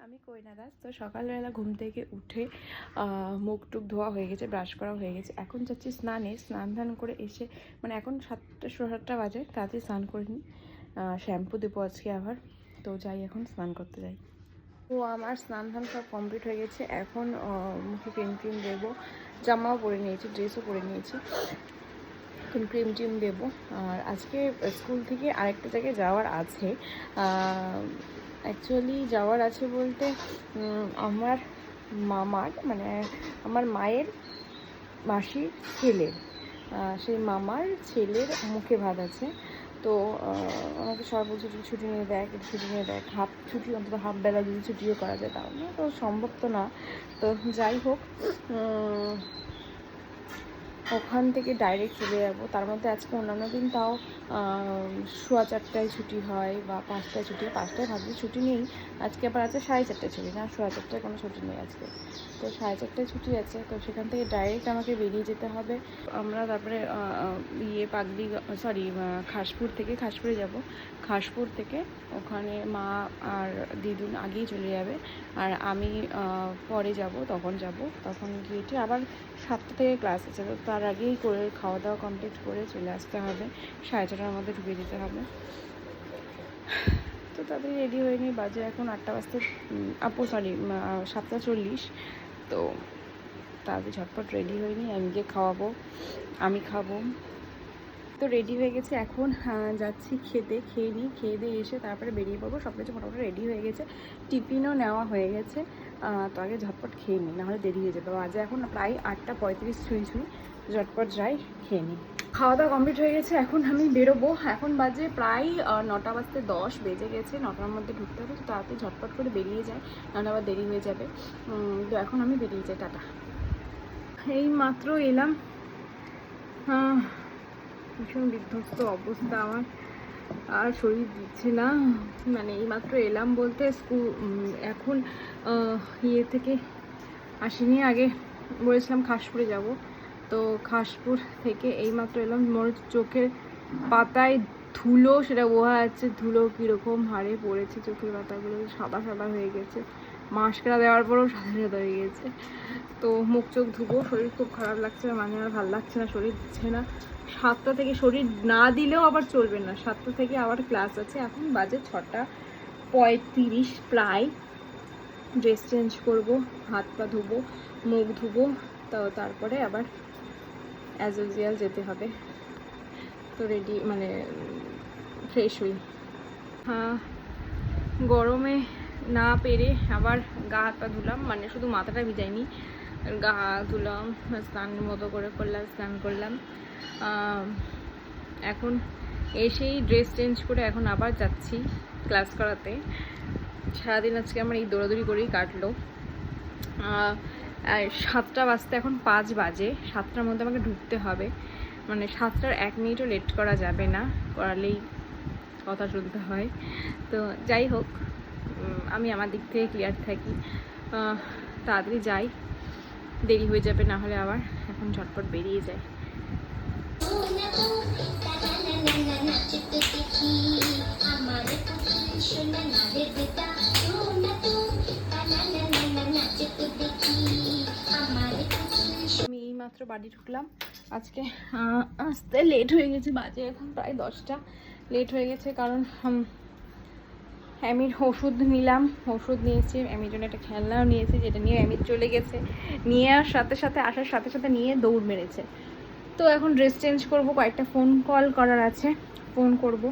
আমি কইনা দাস। তো সকালবেলা ঘুম থেকে উঠে মুখ টুক ধোয়া হয়ে গেছে, ব্রাশ করা হয়ে গেছে। এখন যাচ্ছি স্নানে। স্নান ধান করে এসে মানে এখন 7:30 বাজে, তাড়াতাড়ি স্নান করে নিই। শ্যাম্পু দেবো আজকে আবার। তো যাই, এখন স্নান করতে যাই। তো আমার স্নান ধান সব কমপ্লিট হয়ে গেছে। এখন মুখে ক্রিম দেবো। জামাও পরে নিয়েছি, ড্রেসও পরে নিয়েছি। এখন ক্রিম দেবো। আর আজকে স্কুল থেকে আরেকটা জায়গায় যাওয়ার আছে। অ্যাকচুয়ালি যাওয়ার আছে বলতে আমার মামার মানে আমার মায়ের মাসির ছেলের সেই মামার ছেলের মুখে ভাত আছে। তো আমাকে সবাই বলছে ছুটি নিয়ে দেখ, একটু ছুটি নিয়ে দেখ, হাফ ছুটি অন্তত হাফ বেলা যদি ছুটিও করা যায়, তাও না তো সম্ভব তো না। তো যাই হোক, ওখান থেকে ডাইরেক্ট চলে যাবো। তার মধ্যে আজকে অন্যান্য দিন তাও 4:15টায় ছুটি হয় বা 5টায় ছুটি। 5টায় ভাবছি ছুটি নেই, আজকে আবার আছে 4:30টায় ছুটি, না 4:30টায় কোনো ছুটি নেই আজকে। তো 4:30টায় ছুটি আছে, তো সেখান থেকে ডাইরেক্ট আমাকে বেরিয়ে যেতে হবে। আমরা তারপরে পাগলি খাসপুরে যাব। খাসপুর থেকে ওখানে মা আর দিদুন আগেই চলে যাবে, আর আমি পরে যাব। তখন গিয়ে আবার 7টা থেকে ক্লাস আছে। তো তার আগেই করে খাওয়া দাওয়া কমপ্লিট করে চলে আসতে হবে। 4:30টার মধ্যে ঢুকে যেতে হবে। তো তাড়াতাড়ি রেডি হয়ে নিই। বাজে এখন 8টা বাজতে 7:40। তো তাড়াতাড়ি ঝটপট রেডি হয়ে নিই। আমি গিয়ে খাওয়াবো, আমি খাবো। তো রেডি হয়ে গেছে, এখন যাচ্ছি খেতে। খেয়ে নিই, খেয়ে দিয়ে এসে তারপরে বেরিয়ে পড়বো। সব কিছু মোটামুটি রেডি হয়ে গেছে, টিফিনও নেওয়া হয়ে গেছে। তো আগে ঝটপট খেয়ে নিই, নাহলে দেরি হয়ে যাবে। আজ এখন প্রায় 8:35 ছুঁই। ঝটপট যাই, খেয়ে নিই। খাওয়া দাওয়া কমপ্লিট হয়ে গেছে, এখন আমি বেরোবো। এখন বাজে প্রায় 9:10 বেজে গেছে। 9টার মধ্যে ঢুকতে হবে। তো তাড়াতাড়ি ঝটপট করে বেরিয়ে যায়, নাহলে আবার দেরি হয়ে যাবে। তো এখন আমি বেরিয়ে যাই। টাটা। এই মাত্র এলাম। ভীষণ বিধ্বস্ত অবস্থা আমার, আর শরীর দিচ্ছে না। মানে এইমাত্র এলাম বলতে এখন থেকে আসিনি। আগে বলেছিলাম খাসপুরে যাব, তো খাসপুর থেকে এইমাত্র এলাম। মোর চোখের পাতায় ধুলো, সেটা বোঝা যাচ্ছে। ধুলো কীরকম হারে পড়েছে, চোখের পাতাগুলো সাদা হয়ে গেছে। মাস্কারা দেওয়ার পরেও সাদা হয়ে গেছে। তো মুখ চোখ ধুবো। শরীর খুব খারাপ লাগছে, মানে আর ভালো লাগছে না, শরীর দিচ্ছে না। 7টা থেকে শরীর না দিলেও আবার চলবে না। 7টা থেকে আবার ক্লাস আছে। এখন বাজে 6:35 প্রায়। ড্রেস চেঞ্জ করব, হাত পা ধুবো, মুখ ধুবো, তো তারপরে আবার অ্যাজ ইউজুয়াল যেতে হবে। তো রেডি মানে ফ্রেশ হই। গরমে না পেরে আবার গা হাত পা ধুলাম, মানে শুধু মাথাটা ভিজাইনি, গা ধুলাম, স্নান মতো করে স্নান করলাম। এখন এসেই ড্রেস চেঞ্জ করে এখন আবার যাচ্ছি ক্লাস করাতে। সারাদিন আজকে আমার এই দৌড়াদৌড়ি করেই কাটলো। 7টা বাজতে এখন 5 বাজে। 7টার মধ্যে আমাকে ঢুকতে হবে, মানে 7টার 1 মিনিটও লেট করা যাবে না, করালেই কথা শুনতে হয়। তো যাই হোক, আমি আমার দিক থেকে ক্লিয়ার থাকি, তাড়াতাড়ি যাই, দেরি হয়ে যাবে না হলে আবার। এখন ঝটপট বেরিয়ে যায়। আমি এইমাত্র বাড়ি ঢুকলাম। আজকে আসতে লেট হয়ে গেছে, বাজে এখন প্রায় 10টা। লেট হয়ে গেছে কারণ অ্যামির ওষুধ নিলাম, ওষুধ নিয়েছি। অ্যামির জন্য একটা খেলনাও নিয়েছি, যেটা নিয়ে অ্যামির চলে গেছে। নিয়ে আসার সাথে সাথে নিয়ে দৌড় মেরেছে। তো এখন ড্রেস চেঞ্জ করব, কয়েকটা ফোন কল করার আছে, ফোন করব।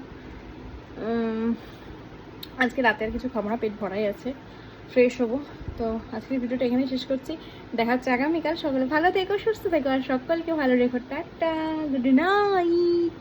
আজকে রাতে আর কিছু খাবো না, পেট ভরাই আছে, ফ্রেশ হবো। তো আজকের ভিডিওটা এখানেই শেষ করছি। দেখা হচ্ছে আগামীকাল। সকলে ভালো থেকো, সুস্থ থেকো, আর সকলকে ভালো রেখো। Tata, good night.